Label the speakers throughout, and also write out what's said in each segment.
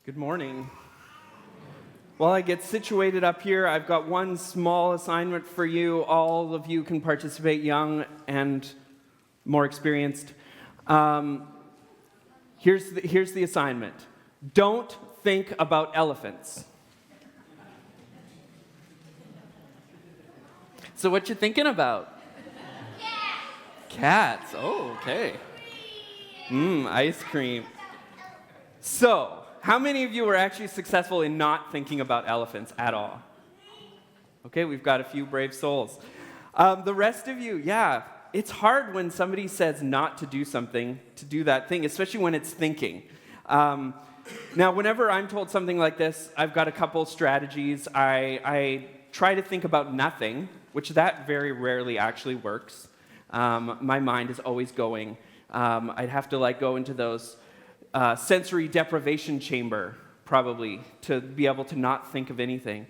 Speaker 1: Good morning. While I get situated up here, I've got one small assignment for you. All of you can participate, young and more experienced. Here's the assignment. Don't think about elephants. So what you thinking about? Cats. Oh, okay. Ice cream. So, how many of you were actually successful in not thinking about elephants at all? Okay, we've got a few brave souls. The rest of you, yeah, it's hard when somebody says not to do something, to do that thing, especially when it's thinking. Now, whenever I'm told something like this, I've got a couple strategies. I try to think about nothing, which that very rarely actually works. My mind is always going. I'd have to go into those sensory deprivation chamber, probably, to be able to not think of anything.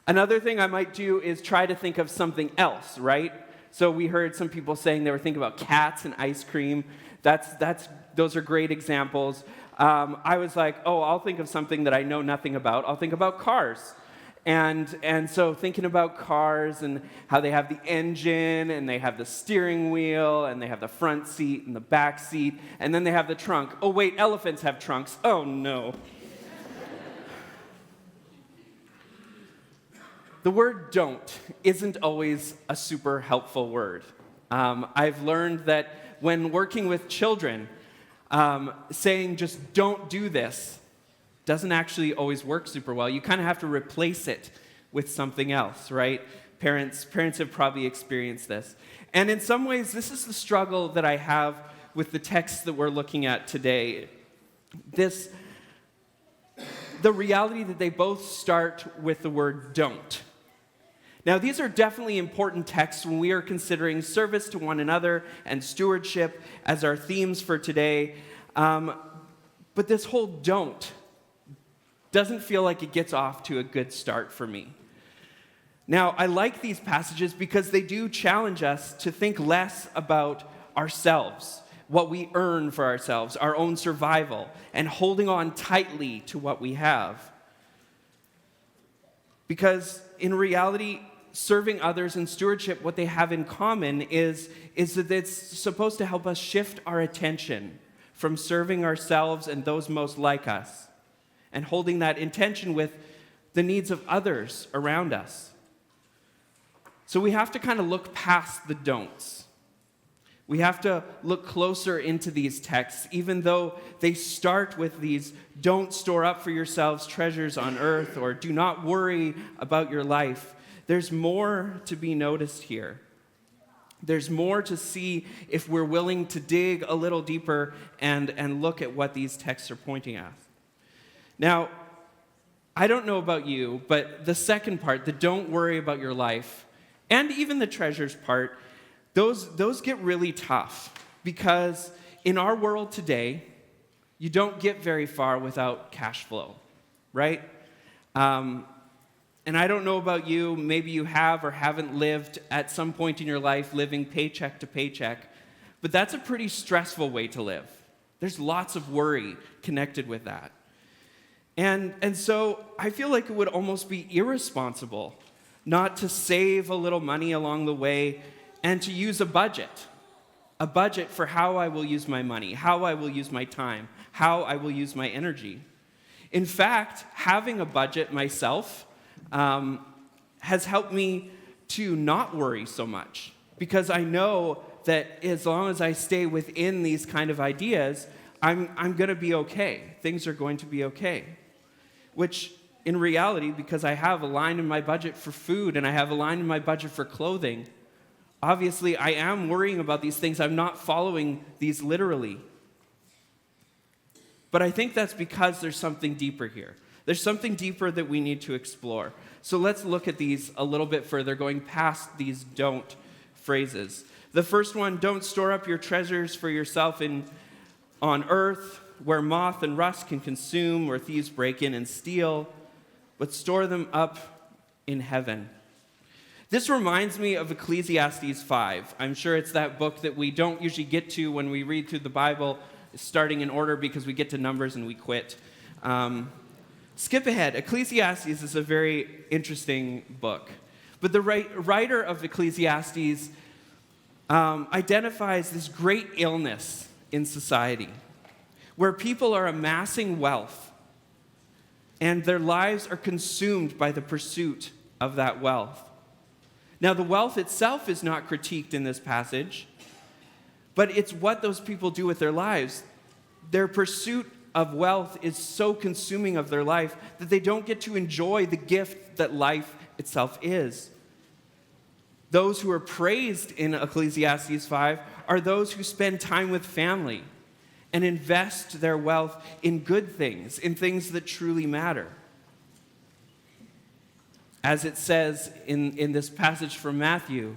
Speaker 1: Another thing I might do is try to think of something else, right? So we heard some people saying they were thinking about cats and ice cream. Those are great examples. I was like, I'll think of something that I know nothing about. I'll think about cars. And so thinking about cars and how they have the engine and they have the steering wheel and they have the front seat and the back seat and then they have the trunk. Oh wait, elephants have trunks. Oh no. The word don't isn't always a super helpful word. I've learned that when working with children, saying just don't do this doesn't actually always work super well. You kind of have to replace it with something else, right? Parents have probably experienced this. And in some ways, this is the struggle that I have with the text that we're looking at today. The reality that they both start with the word don't. Now, these are definitely important texts when we are considering service to one another and stewardship as our themes for today. But this whole don't doesn't feel like it gets off to a good start for me. Now, I like these passages because they do challenge us to think less about ourselves, what we earn for ourselves, our own survival, and holding on tightly to what we have. Because in reality, serving others and stewardship, what they have in common is that it's supposed to help us shift our attention from serving ourselves and those most like us, and holding that intention with the needs of others around us. So we have to kind of look past the don'ts. We have to look closer into these texts, even though they start with these don't store up for yourselves treasures on earth or do not worry about your life. There's more to be noticed here. There's more to see if we're willing to dig a little deeper and look at what these texts are pointing at. Now, I don't know about you, but the second part, the don't worry about your life, and even the treasures part, those get really tough because in our world today, you don't get very far without cash flow, right? And I don't know about you, maybe you have or haven't lived at some point in your life living paycheck to paycheck, but that's a pretty stressful way to live. There's lots of worry connected with that. And so I feel like it would almost be irresponsible not to save a little money along the way and to use a budget for how I will use my money, how I will use my time, how I will use my energy. In fact, having a budget myself has helped me to not worry so much because I know that as long as I stay within these kind of ideas, I'm going to be okay. Things are going to be okay. Which, in reality, because I have a line in my budget for food and I have a line in my budget for clothing, obviously I am worrying about these things. I'm not following these literally. But I think that's because there's something deeper here. There's something deeper that we need to explore. So let's look at these a little bit further, going past these don't phrases. The first one, don't store up your treasures for yourself on earth, where moth and rust can consume, where thieves break in and steal, but store them up in heaven. This reminds me of Ecclesiastes 5. I'm sure it's that book that we don't usually get to when we read through the Bible, starting in order because we get to Numbers and we quit. Skip ahead. Ecclesiastes is a very interesting book. But the writer of Ecclesiastes identifies this great illness in society where people are amassing wealth and their lives are consumed by the pursuit of that wealth. Now, the wealth itself is not critiqued in this passage, but it's what those people do with their lives. Their pursuit of wealth is so consuming of their life that they don't get to enjoy the gift that life itself is. Those who are praised in Ecclesiastes 5 are those who spend time with family and invest their wealth in good things, in things that truly matter. As it says in this passage from Matthew,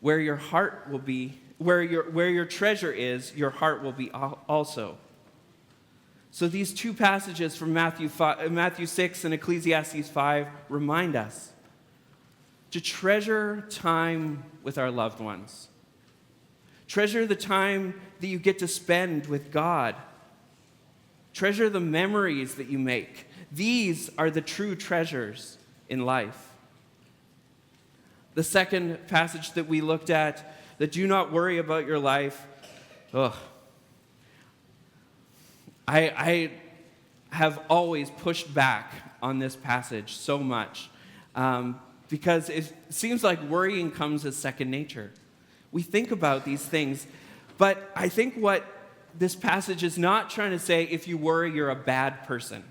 Speaker 1: where your heart will be, where your treasure is, your heart will be also. So these two passages from Matthew 6 and Ecclesiastes 5 remind us to treasure time with our loved ones. Treasure the time that you get to spend with God. Treasure the memories that you make. These are the true treasures in life. The second passage that we looked at, that do not worry about your life. I have always pushed back on this passage so much because it seems like worrying comes as second nature. We think about these things, but I think what this passage is not trying to say, if you worry, you're a bad person.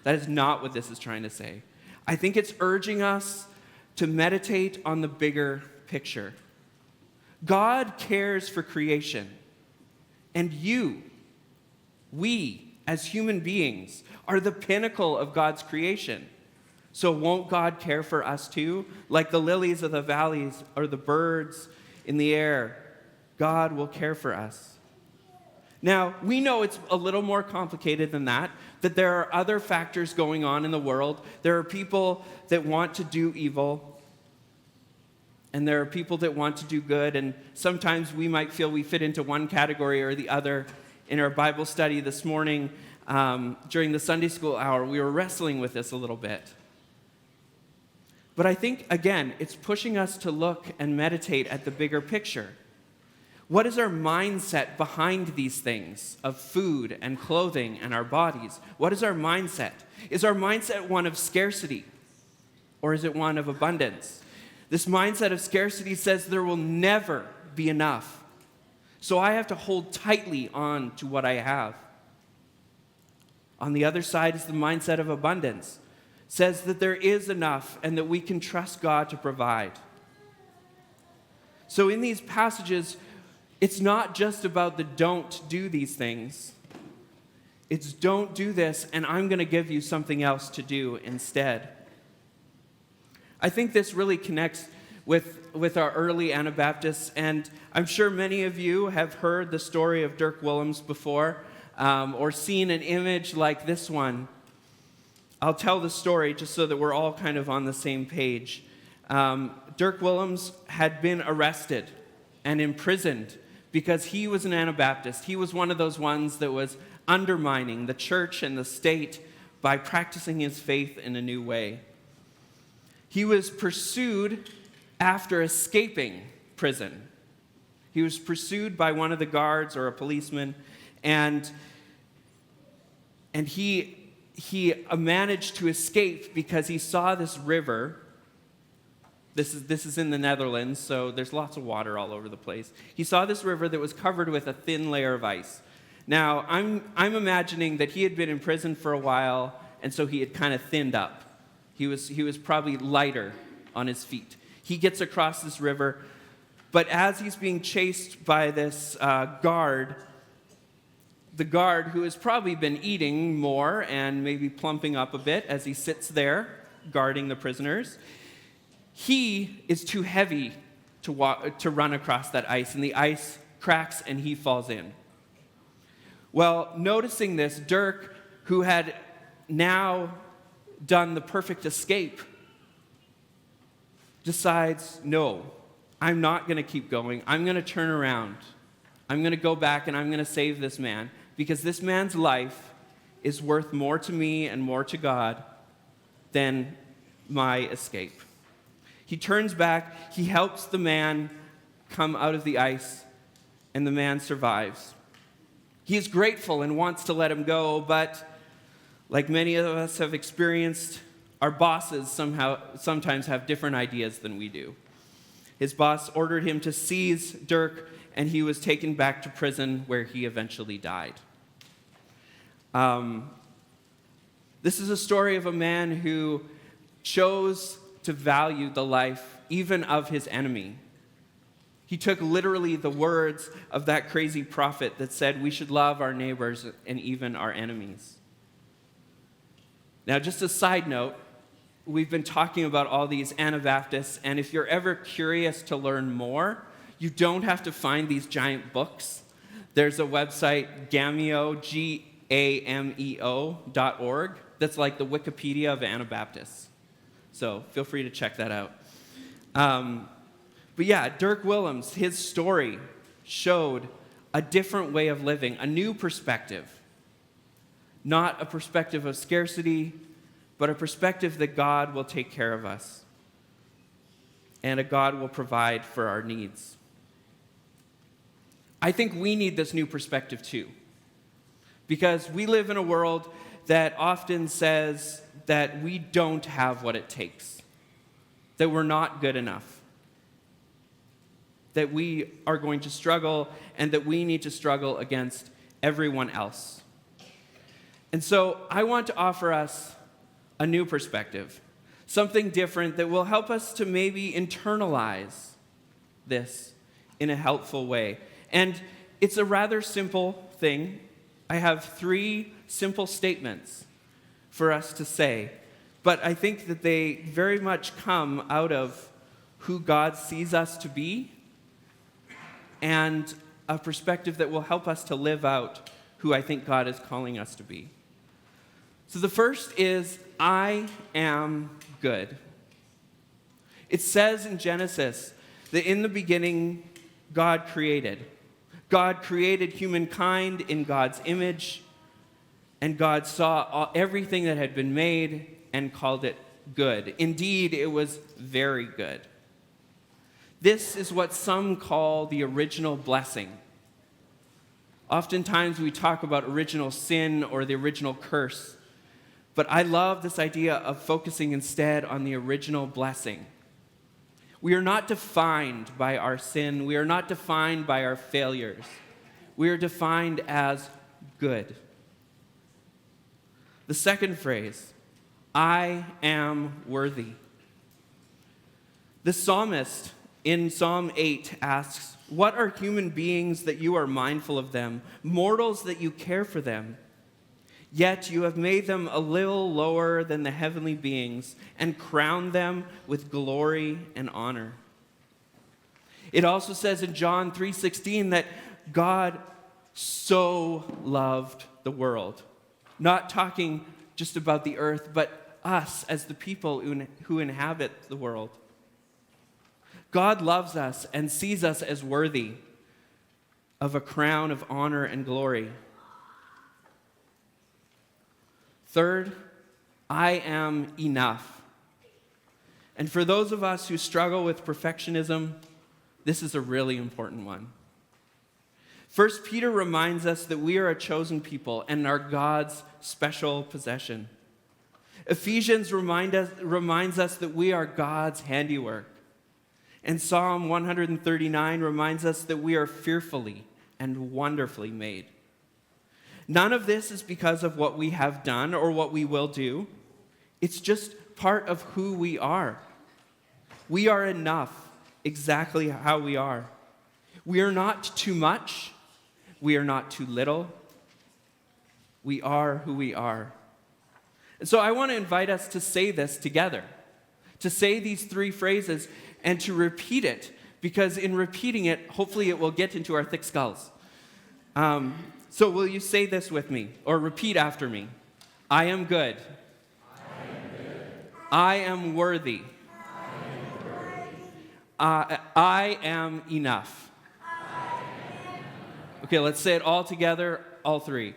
Speaker 1: That is not what this is trying to say. I think it's urging us to meditate on the bigger picture. God cares for creation, and we, as human beings, are the pinnacle of God's creation. So won't God care for us too? Like the lilies of the valleys or the birds in the air, God will care for us. Now, we know it's a little more complicated than that there are other factors going on in the world. There are people that want to do evil, and there are people that want to do good, and sometimes we might feel we fit into one category or the other. In our Bible study this morning, during the Sunday school hour, we were wrestling with this a little bit. But I think, again, it's pushing us to look and meditate at the bigger picture. What is our mindset behind these things of food and clothing and our bodies? What is our mindset? Is our mindset one of scarcity, or is it one of abundance? This mindset of scarcity says there will never be enough. So I have to hold tightly on to what I have. On the other side is the mindset of abundance. It says that there is enough and that we can trust God to provide. So in these passages, it's not just about the don't do these things. It's don't do this, and I'm going to give you something else to do instead. I think this really connects with our early Anabaptists, and I'm sure many of you have heard the story of Dirk Willems before, or seen an image like this one. I'll tell the story just so that we're all kind of on the same page. Dirk Willems had been arrested and imprisoned because he was an Anabaptist. He was one of those ones that was undermining the church and the state by practicing his faith in a new way. He was pursued after escaping prison. He was pursued by one of the guards or a policeman, and he managed to escape because he saw this river. This is in the Netherlands, so there's lots of water all over the place. He saw this river that was covered with a thin layer of ice. Now, I'm imagining that he had been in prison for a while, and so he had kind of thinned up. He was probably lighter on his feet. He gets across this river, but as he's being chased by this guard, the guard, who has probably been eating more and maybe plumping up a bit as he sits there guarding the prisoners, he is too heavy to run across that ice, and the ice cracks and he falls in. Well, noticing this, Dirk, who had now done the perfect escape, decides, no, I'm not going to keep going. I'm going to turn around. I'm going to go back and I'm going to save this man, because this man's life is worth more to me and more to God than my escape. He turns back, he helps the man come out of the ice, and the man survives. He is grateful and wants to let him go, but like many of us have experienced, our bosses sometimes have different ideas than we do. His boss ordered him to seize Dirk, and he was taken back to prison where he eventually died. This is a story of a man who chose to value the life even of his enemy. He took literally the words of that crazy prophet that said we should love our neighbors and even our enemies. Now, just a side note, we've been talking about all these Anabaptists, and if you're ever curious to learn more, you don't have to find these giant books. There's a website, Gameo, Gameo.org, that's like the Wikipedia of Anabaptists. So feel free to check that out. But yeah, Dirk Willems, his story showed a different way of living, a new perspective. Not a perspective of scarcity, but a perspective that God will take care of us and a God will provide for our needs. I think we need this new perspective too, because we live in a world that often says that we don't have what it takes, that we're not good enough, that we are going to struggle and that we need to struggle against everyone else. And so I want to offer us a new perspective, something different that will help us to maybe internalize this in a helpful way. And it's a rather simple thing. I have 3 simple statements for us to say, but I think that they very much come out of who God sees us to be and a perspective that will help us to live out who I think God is calling us to be. So the first is, I am good. It says in Genesis that in the beginning, God created. God created humankind in God's image, and God saw everything that had been made and called it good. Indeed, it was very good. This is what some call the original blessing. Oftentimes we talk about original sin or the original curse, but I love this idea of focusing instead on the original blessing. We are not defined by our sin. We are not defined by our failures. We are defined as good. The second phrase, I am worthy. The psalmist in Psalm 8 asks, what are human beings that you are mindful of them, mortals that you care for them? Yet you have made them a little lower than the heavenly beings and crowned them with glory and honor. It also says in John 3:16 that God so loved the world. Not talking just about the earth, but us as the people who inhabit the world. God loves us and sees us as worthy of a crown of honor and glory. Third, I am enough. And for those of us who struggle with perfectionism, this is a really important one. 1 Peter reminds us that we are a chosen people and are God's special possession. Ephesians reminds us that we are God's handiwork. And Psalm 139 reminds us that we are fearfully and wonderfully made. None of this is because of what we have done or what we will do. It's just part of who we are. We are enough exactly how we are. We are not too much. We are not too little. We are who we are. And so I want to invite us to say this together, to say these 3 phrases and to repeat it, because in repeating it, hopefully it will get into our thick skulls. So will you say this with me, or repeat after me? I am good. I am worthy. I am enough. Okay, let's say it all together, all 3.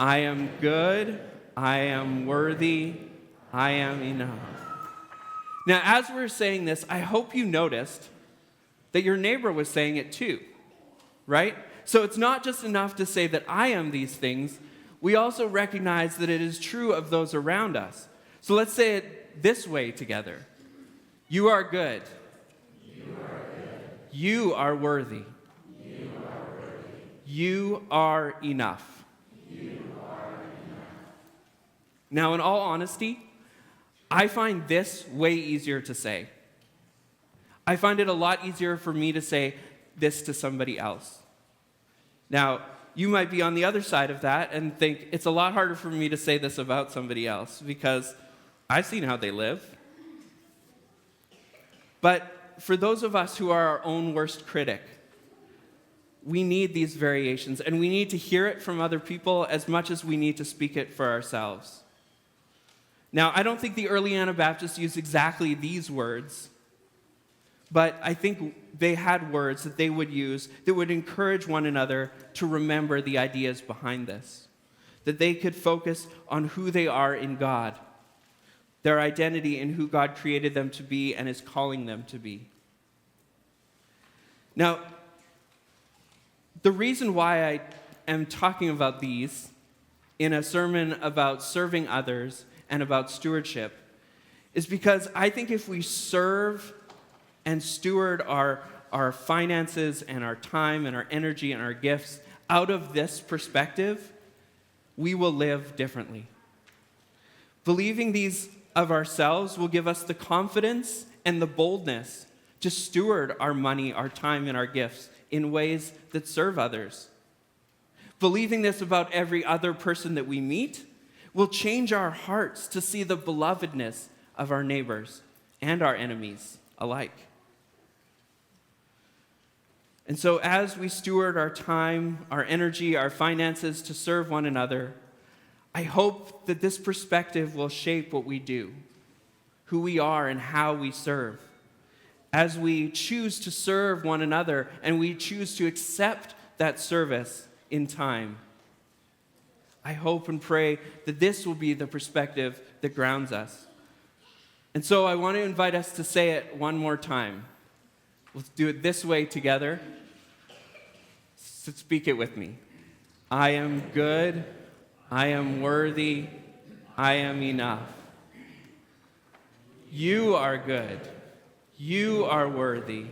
Speaker 1: I am good. I am worthy. I am enough. Now, as we're saying this, I hope you noticed that your neighbor was saying it too, right? So it's not just enough to say that I am these things. We also recognize that it is true of those around us. So let's say it this way together. You are good. You are good. You are worthy. You are worthy. You are enough. You are enough. Now, in all honesty, I find this way easier to say. I find it a lot easier for me to say this to somebody else. Now, you might be on the other side of that and think it's a lot harder for me to say this about somebody else because I've seen how they live. But for those of us who are our own worst critic, we need these variations, and we need to hear it from other people as much as we need to speak it for ourselves. Now, I don't think the early Anabaptists used exactly these words, but I think they had words that they would use that would encourage one another to remember the ideas behind this, that they could focus on who they are in God, their identity in who God created them to be and is calling them to be. Now, the reason why I am talking about these in a sermon about serving others and about stewardship is because I think if we serve and steward our finances and our time and our energy and our gifts out of this perspective, we will live differently. Believing these of ourselves will give us the confidence and the boldness to steward our money, our time, and our gifts in ways that serve others. Believing this about every other person that we meet will change our hearts to see the belovedness of our neighbors and our enemies alike. And so as we steward our time, our energy, our finances to serve one another, I hope that this perspective will shape what we do, who we are, and how we serve. As we choose to serve one another and we choose to accept that service in time, I hope and pray that this will be the perspective that grounds us. And so I want to invite us to say it one more time. Let's do it this way together. So speak it with me. I am good. I am worthy. I am enough. You are good. You are worthy.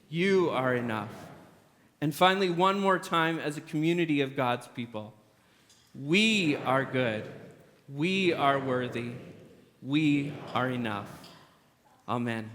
Speaker 1: You are enough. And finally, one more time as a community of God's people. We are good. We are worthy. We are enough. Amen.